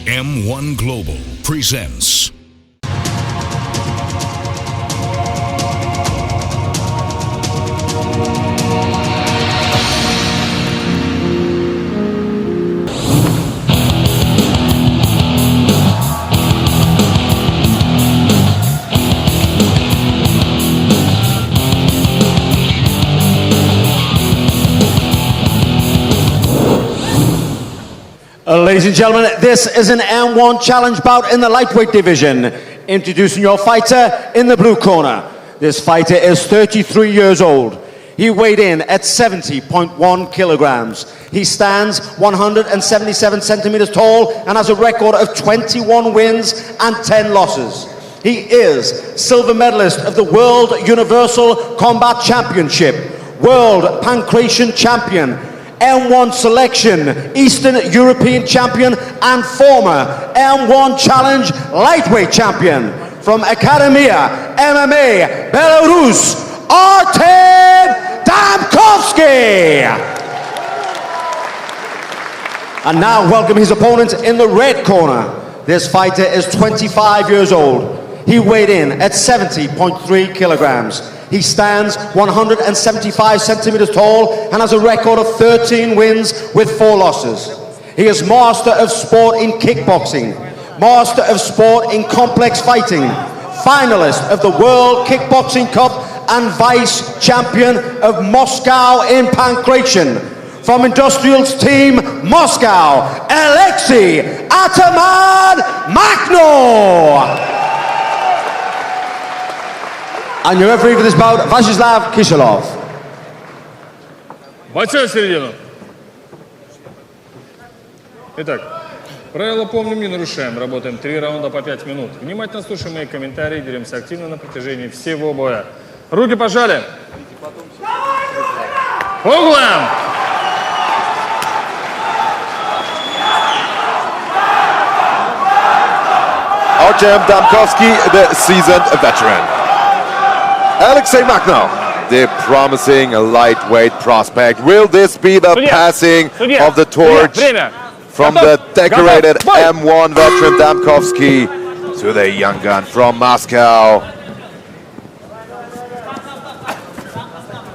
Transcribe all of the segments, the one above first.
M1 Global presents. Ladies and gentlemen, this is an M1 challenge bout in the lightweight division. Introducing your fighter in the blue corner. This fighter is 33 years old. He weighed in at 70.1 kilograms. He stands 177 centimeters tall and has a record of 21 wins and 10 losses. He is silver medalist of the World Universal Combat Championship, World Pancration Champion, M1 Selection, Eastern European Champion, and former M1 Challenge Lightweight Champion. From Academia MMA Belarus, Artem Damkovsky. And now welcome his opponent in the red corner. This fighter is 25 years old. He weighed in at 70.3 kilograms. He stands 175 centimeters tall and has a record of 13 wins with 4 losses. He is Master of Sport in Kickboxing, Master of Sport in Complex Fighting, finalist of the World Kickboxing Cup and Vice Champion of Moscow in Pancration. From Industrials Team Moscow, Alexei Ataman Makhno. And your referee for this bout, Vyacheslav Kishelov. Бойцы в середину. Итак, правила помним, не нарушаем. Работаем 3 раунда по 5 минут. Внимательно слушаем мои комментарии, деремся активно на протяжении всего боя. Руки пожали. По углам. Artem Damkovsky, the seasoned veteran. Alexei Makhno, the promising lightweight prospect. Will this be the passing of the torch from the decorated M1 veteran Damkovsky to the young gun from Moscow?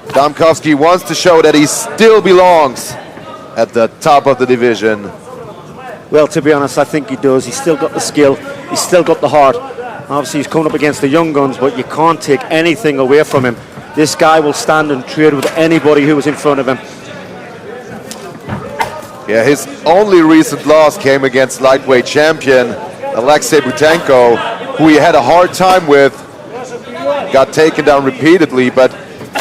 Damkovsky wants to show that he still belongs at the top of the division. Well, to be honest, I think he does. He's still got the skill. He's still got the heart. Obviously, he's coming up against the young guns, but you can't take anything away from him. This guy will stand and trade with anybody who is in front of him. Yeah, his only recent loss came against lightweight champion Alexei Butenko, who he had a hard time with. Got taken down repeatedly, but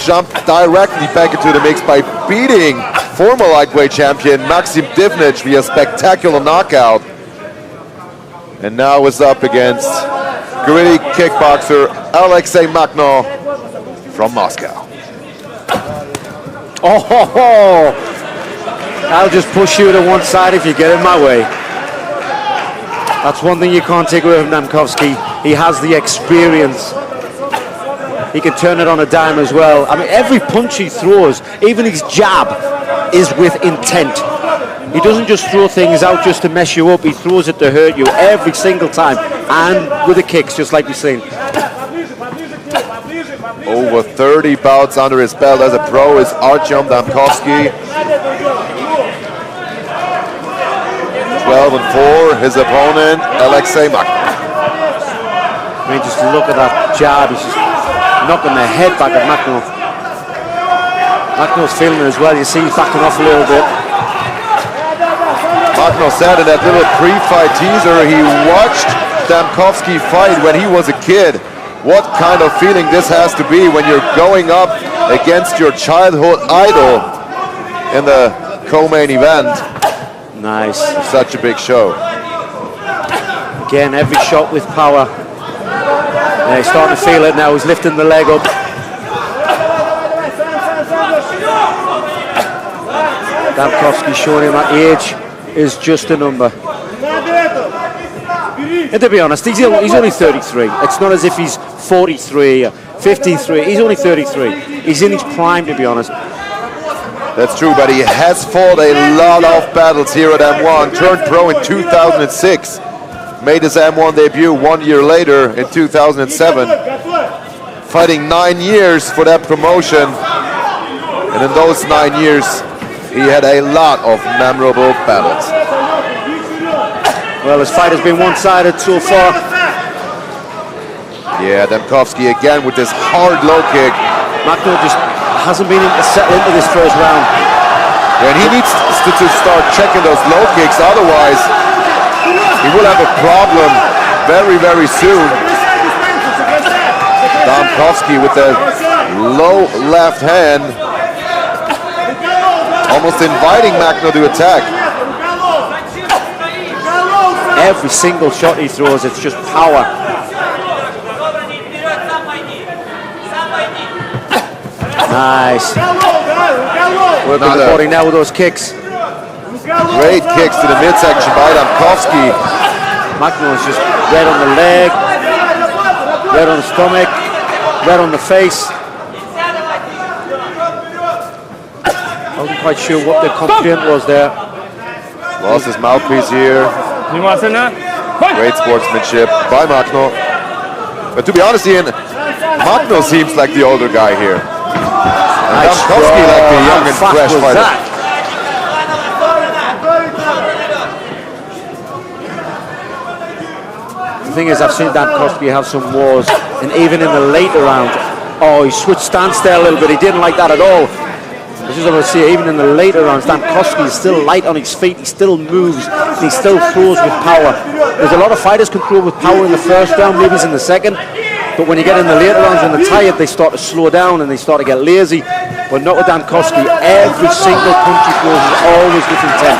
jumped directly back into the mix by beating former lightweight champion Maxim Divnich via spectacular knockout. And now is up against gritty kickboxer Alexei Makhno from Moscow. Oh, I'll just push you to one side if you get in my way. That's one thing you can't take away from Damkovsky. He has the experience. He can turn it on a dime as well. I mean, every punch he throws, even his jab, is with intent. He doesn't just throw things out just to mess you up. He throws it to hurt you every single time. And with the kicks, just like we've seen. Over 30 bouts under his belt as a pro is Artem Damkovsky. 12-4, his opponent, Alexei Makhno. I mean, just look at that jab. He's just knocking the head back at Makhno. Makhno's feeling it as well. You see he's backing off a little bit. Makhno said in that little pre-fight teaser he watched Damkovsky fight when he was a kid. What kind of feeling this has to be when you're going up against your childhood idol in the co-main event. Nice. Such a big show. Again, every shot with power. Yeah, he's starting to feel it now. He's lifting the leg up. Damkovsky showing him that age is just a number. And to be honest, he's only 33. It's not as if he's 43 or 53. He's only 33. He's in his prime, to be honest. That's true, but he has fought a lot of battles here at M1. Turned pro in 2006. Made his M1 debut 1 year later in 2007. Fighting 9 years for that promotion. And in those 9 years, he had a lot of memorable battles. Well, this fight has been one-sided so far. Yeah, Demkovsky again with this hard low kick. Makno just hasn't been able to settle into this first round. Yeah, and he needs to start checking those low kicks, otherwise he will have a problem very, very soon. Demkovsky with the low left hand, almost inviting Makno to attack. Every single shot he throws, it's just power. Nice. Working the body now with those kicks. Great kicks to the midsection by Demkovsky. Makno is just red on the leg, red on the stomach, red on the face. I wasn't quite sure what the complaint was there. Lost his mouthpiece here. Внимательно. Great sportsmanship by Makno. But to be honest, Ian, Makno seems like the older guy here. And Nice Demkovsky like the young and How fast fresh was fighter. that? The thing is, I've seen Demkovsky have some wars, and even in the later rounds, oh, he switched stance there a little bit. He didn't like that at all. This is what I see. Even in the later rounds, Demkovsky is still light on his feet. He still moves. And he still throws with power. There's a lot of fighters can throw with power in the first round, maybe it's in the second. But when you get in the later rounds, when they're tired, they start to slow down and they start to get lazy. But not with Demkovsky. Every single punch he throws is always with intent.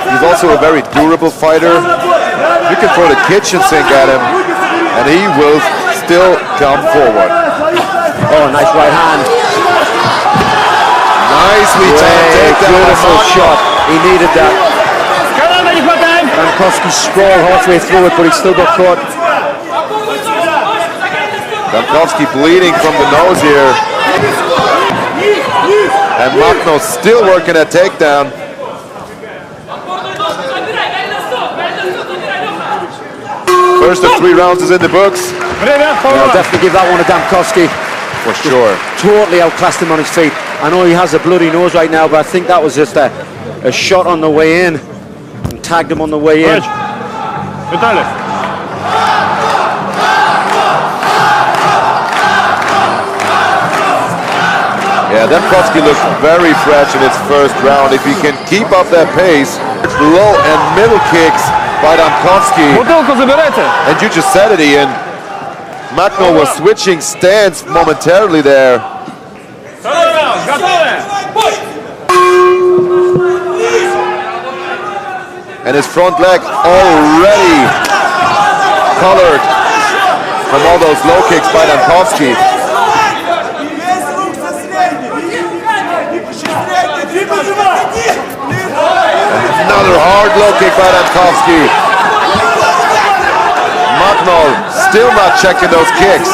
He's also a very durable fighter. You can throw the kitchen sink at him, and he will still come forward. Oh, nice right hand. Nicely timed takedown. Beautiful Makno. shot. He needed that. Demkovsky sprawled halfway through it, but he still got caught. Demkovsky bleeding from the nose here. And Makno still working that takedown. First of 3 rounds is in the books. I'll definitely give that one to Demkovsky. For sure. Totally outclassed him on his feet. I know he has a bloody nose right now, but I think that was just a shot on the way in and tagged him on the way in. Виталий. Yeah, Demkovsky looked very fresh in his first round. If he can keep up that pace, low and middle kicks by Demkovsky. Бутылку забирайте. And you just said it, Ian. Makno was switching stance momentarily there. Второй раунд. Готовы? And his front leg already colored from all those low kicks by Demkovsky. Another hard low kick by Demkovsky. Makno still not checking those kicks.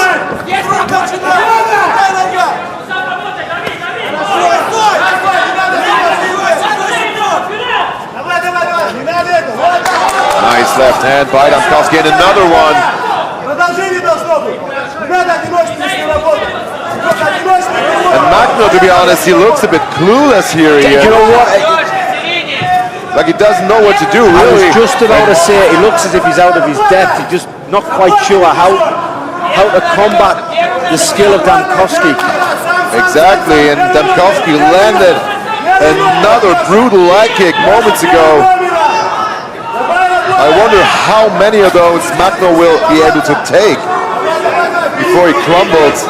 Nice left hand by Demkovsky, and another one. And Makno, to be honest, he looks a bit clueless here. You know what? Like he doesn't know what to do, I really. was just about to say it. He looks as if he's out of his depth. He's just not quite sure how to combat the skill of Demkovsky. Exactly, and Demkovsky landed another brutal leg kick moments ago. I wonder how many of those Makno will be able to take before he crumbles.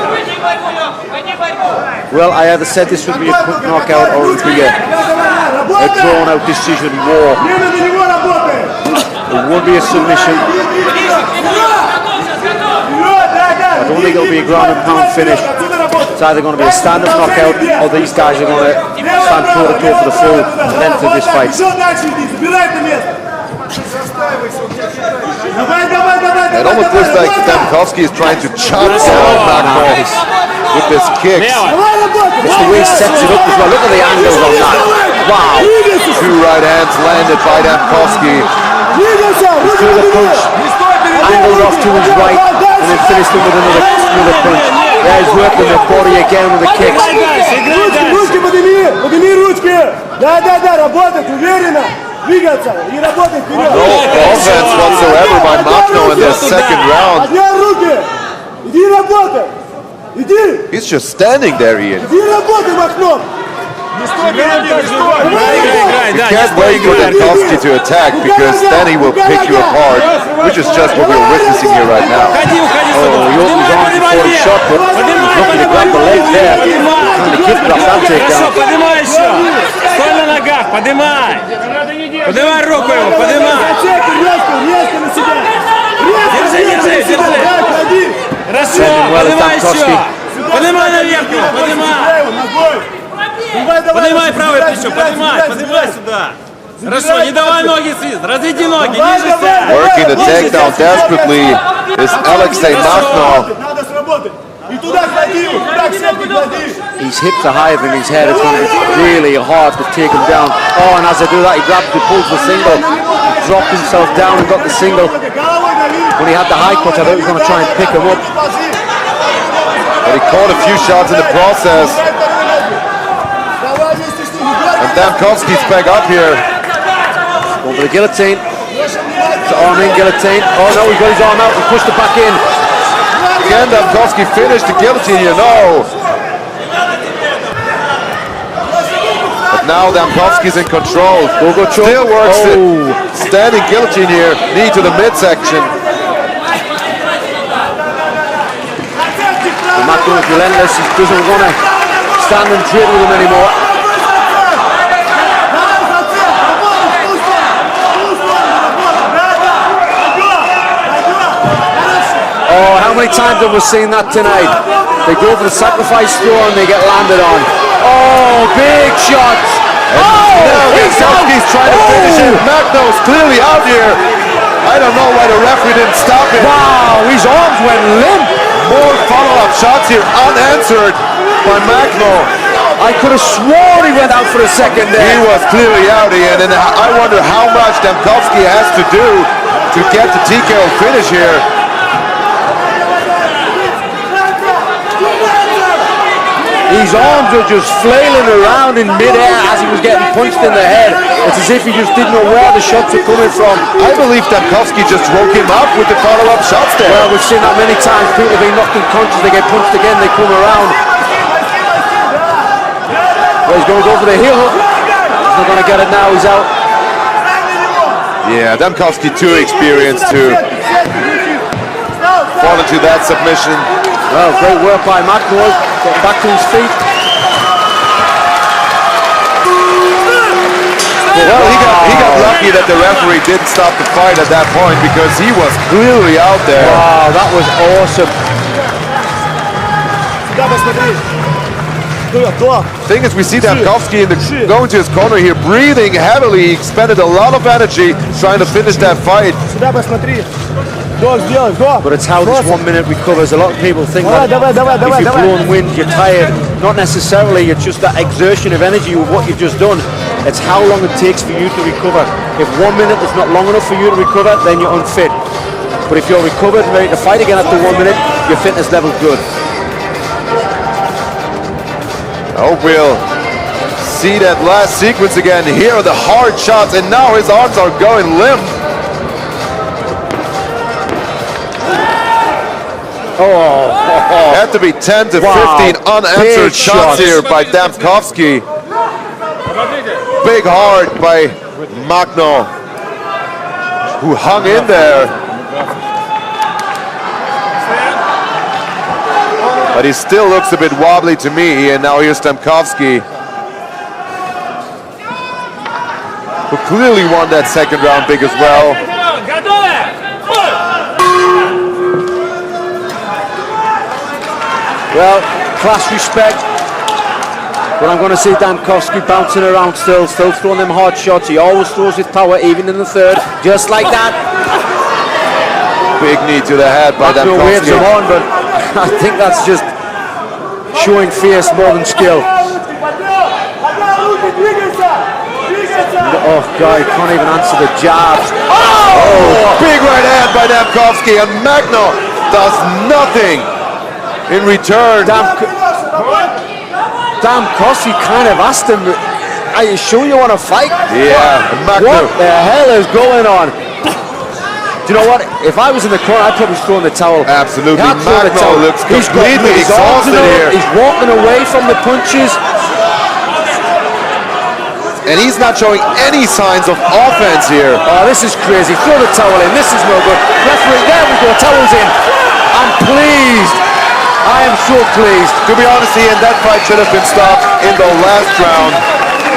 Well, I either said this would be a quick knockout or it would be a drawn-out decision war. It would be a submission. I don't think it'll be a ground and pound finish. It's either going to be a stand-up knockout or these guys are going to stand toe-to-toe for the full length of this fight. It almost looks like Demkovsky is trying to chop down Makno. with his kicks. It's the way he sets it up as well. Look at the angles on that. Wow. Two right hands landed by Damkovsky. Threw the punch, angled off to his right, and then finished him with another punch. Yeah, he's working the body again with the kicks. Ручки подними ручки! Да, работать, уверенно, двигаться и работать вперед! No offense whatsoever by Makno in this second round. Поднял руки! Иди работай! Иди! He's just standing there, Ian. Иди работай, Макно! You can't wait for Damkovsky to attack because then he will pick you apart, which is just what we're witnessing here right now. Oh, he opened his arms before he shot, but he's looking to grab the legs there. Trying to gift it off that takedown. Поднимай еще! Стой на ногах, поднимай! Поднимай руку его, поднимай! Резко на себя! Держи! Хорошо, поднимай еще! Поднимай наверх его, поднимай! Поднимай правое плечо, поднимай сюда! Хорошо, не давай ноги свист, разведи ноги, ниже сядь! Working the takedown desperately is Alexei Makno. Надо сработать! И туда клади, туда к себе клади! His hips are higher than his head. It's going to be really hard to take him down. Oh, and as I do that, he grabs the pulls the single. Dropped himself down and got the single. When he had the high cut, I thought he was going to try and pick him up. But he caught a few shots in the process. And Damkovsky's back up here. Going for the guillotine. The arm in guillotine. Oh no, he's got his arm out and pushed it back in. Again, Damkovsky finished the guillotine, you know. But now Damkovsky's in control. Still works it. Standing guillotine here. Knee to the midsection. Makno is relentless. He doesn't want to stand and trade with him anymore. Oh, how many times have we seen that tonight? They go for the sacrifice throw and they get landed on. Oh, big shots. Now Damkovsky's trying to finish it. Makno's clearly out here. I don't know why the referee didn't stop him. Wow, his arms went limp. More follow-up shots here unanswered by Makno. I could have sworn he went out for a second He there. was clearly out, Ian, and I wonder how much Damkovsky has to do to get the TKO finish here. His arms were just flailing around in midair as he was getting punched in the head. It's as if he just didn't know where the shots were coming from. I believe Damkovsky just woke him up with the follow-up shots there. Well, we've seen that many times. People being knocked unconscious, they get punched again, they come around. Well, he's going to go for the heel hook. He's not going to get it now, he's out. Yeah, Damkovsky too experienced to fall into that submission. Well, great work by Makno, getting back to his feet. Well, he got lucky that the referee didn't stop the fight at that point because he was clearly out there. Wow, that was awesome. Thing is, we see Damkovsky going to his corner here, breathing heavily. He expended a lot of energy trying to finish that fight. Сюда посмотри! Вдох сделай, вдох! But it's how this 1 minute recovers. A lot of people think that Давай, if you're blowing wind, you're tired. Not necessarily, it's just that exertion of energy with what you've just done. It's how long it takes for you to recover. If 1 minute is not long enough for you to recover, then you're unfit. But if you're recovered and ready to fight again after 1 minute, your fitness level's good. I hope we'll see that last sequence again. Here are the hard shots, and now his arms are going limp. Had to be 10 to 15 unanswered Big shots shots. here by Damkovsky. Big heart by Makno, who hung in there. But he still looks a bit wobbly to me, and now here's Damkovsky, who clearly won that second round big as well. Well, class respect. But I'm going to see Damkovsky bouncing around still throwing them hard shots. He always throws with power, even in the third, just like that. Big knee to the head by Makno waves him Damkovsky. on, but I think that's just showing face more than skill. Oh God, he can't even answer the jabs. Oh, big right hand by Damkovsky, and Magno does nothing in return. Damkovsky kind of asked him, "Are you sure you want to fight?" Yeah, Magno. What the hell is going on? Do you know what? If I was in the corner, I'd probably throw in the towel. Absolutely. I'd throw the Magno towel. looks He's got completely his arms exhausted in the- here. He's walking away from the punches. And he's not showing any signs of offense here. Oh, this is crazy. Throw the towel in. This is no good. Referee, there we go. Towel's in. I'm pleased. I am so pleased. To be honest, Ian, that fight should have been stopped in the last round.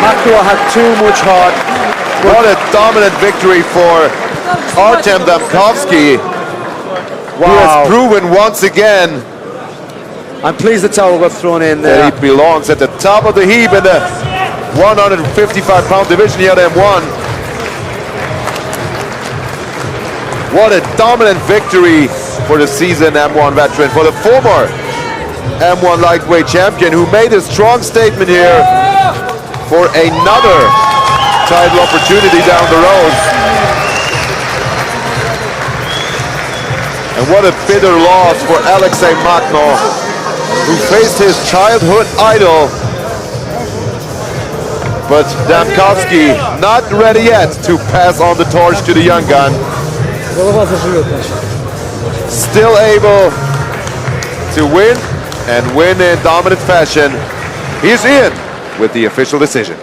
Makro had too much heart. What a dominant victory for Artem Damkovsky, who has Wow. proven once again I'm pleased the towel got thrown in that there. he belongs at the top of the heap in the 155-pound division here at M1. What a dominant victory for the seasoned M1 veteran, for the former M1 lightweight champion, who made a strong statement here for another title opportunity down the road. And what a bitter loss for Alexei Magno, who faced his childhood idol. But Damkovsky not ready yet to pass on the torch to the young gun. Still able to win, and win in dominant fashion. He's in with the official decision.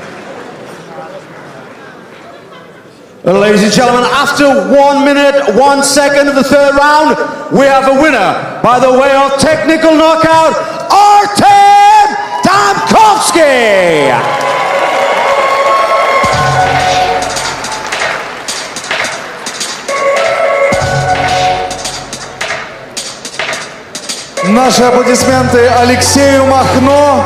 Ladies and gentlemen, after 1 minute, 1 second of the third round, we have a winner by the way of technical knockout, Artem Damkovsky. Наши аплодисменты Алексею Махно.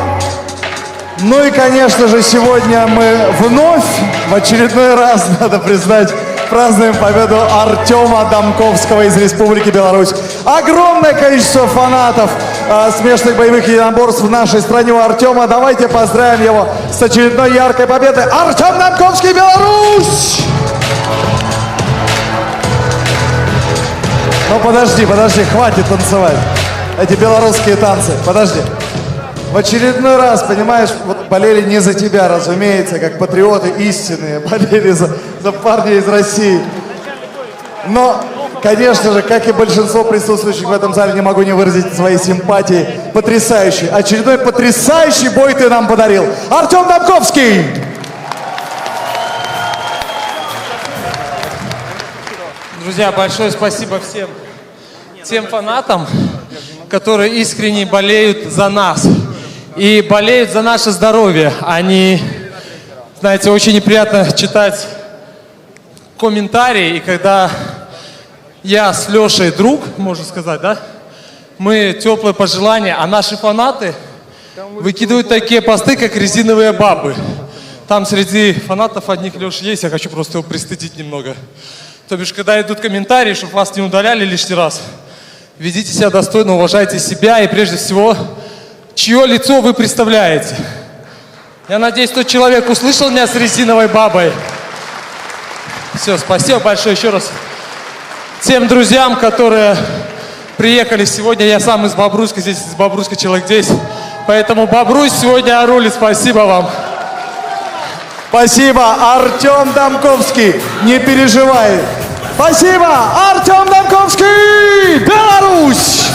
Ну и, конечно же, сегодня мы вновь, в очередной раз, надо признать, празднуем победу Артема Дамковского из Республики Беларусь. Огромное количество фанатов смешанных боевых единоборств в нашей стране у Артема. Давайте поздравим его с очередной яркой победой. Артем Дамковский, Беларусь! Ну подожди, хватит танцевать. Эти белорусские танцы. Подожди. В очередной раз, понимаешь, вот болели не за тебя, разумеется, как патриоты истинные, болели за парня из России. Но, конечно же, как и большинство присутствующих в этом зале, не могу не выразить своей симпатии. Потрясающий, очередной потрясающий бой ты нам подарил. Артем Дамковский! Друзья, большое спасибо всем тем фанатам, которые искренне болеют за нас и болеют за наше здоровье. Они, знаете, очень неприятно читать комментарии, и когда я с Лешей друг, можно сказать, да, мы теплые пожелания, а наши фанаты выкидывают такие посты, как резиновые бабы. Там среди фанатов одних Леша есть, я хочу просто его пристыдить немного. То бишь, когда идут комментарии, чтобы вас не удаляли лишний раз, ведите себя достойно, уважайте себя и прежде всего, чье лицо вы представляете. Я надеюсь, тот человек услышал меня с резиновой бабой. Все, спасибо большое еще раз тем друзьям, которые приехали сегодня. Я сам из Бобруйска, здесь из Бобруйска человек 10. Поэтому Бобруйск сегодня о руле. Спасибо вам. Спасибо, Артем Дамковский, не переживай. Спасибо, Артем Дамковский, Беларусь!